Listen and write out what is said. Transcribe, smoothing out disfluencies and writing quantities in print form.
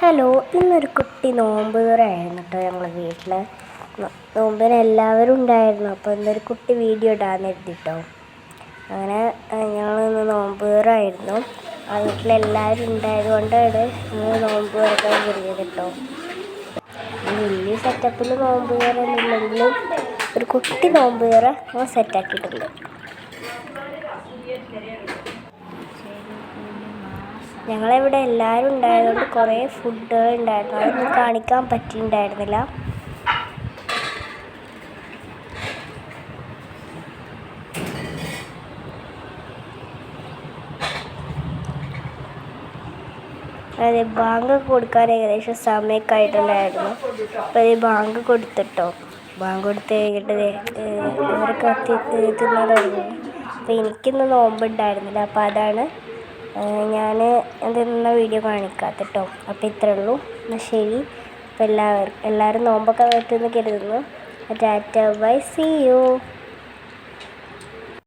Hello, ഇന്നൊരു കുട്ടി നോമ്പ് തുറയായിരുന്നു കേട്ടോ. ഞങ്ങളെ വീട്ടിൽ നോമ്പിന് എല്ലാവരും ഉണ്ടായിരുന്നു. അപ്പോൾ ഇന്നൊരു കുട്ടി വീഡിയോ ഇടാമെന്ന് കരുതിട്ടോ. അങ്ങനെ ഞങ്ങളിന്ന് നോമ്പ് തുറയായിരുന്നു. ആ വീട്ടിലെല്ലാവരും ഉണ്ടായതുകൊണ്ടാണ് ഞങ്ങൾ നോമ്പ് തുറക്കാൻ കരുതിയത് കേട്ടോ. വലിയ സെറ്റപ്പിൽ നോമ്പ് തുറന്നില്ലെങ്കിലും ഒരു കുട്ടി നോമ്പ് തുറ ഞങ്ങൾ സെറ്റാക്കിയിട്ടുണ്ട്. ഞങ്ങളിവിടെ എല്ലാവരും ഉണ്ടായതുകൊണ്ട് കുറേ ഫുഡുകൾ ഉണ്ടായിരുന്നു. അതൊന്നും കാണിക്കാൻ പറ്റിയിട്ടുണ്ടായിരുന്നില്ല. അതെ, ബാങ്ക് കൊടുക്കാൻ ഏകദേശം സമയമൊക്കെ ആയിട്ടുണ്ടായിരുന്നു. അപ്പോൾ ഈ ബാങ്ക് കൊടുത്തിട്ടോ. ബാങ്ക് കൊടുത്ത് കഴിഞ്ഞിട്ട് അവരൊക്കെ തിന്നാൻ തുടങ്ങി. അപ്പോൾ എനിക്കിന്ന് നോമ്പുണ്ടായിരുന്നില്ല. അപ്പോൾ അതാണ് ഞാൻ തിന്നുന്ന വീഡിയോ കാണിക്കാത്ത കേട്ടോ. അപ്പോൾ ഇത്രയേ ഉള്ളൂ. എന്നാൽ ശരി. അപ്പോൾ എല്ലാവരും നോമ്പൊക്കെ പറ്റുമെന്ന് കരുതുന്നു. Tata, bye, see U.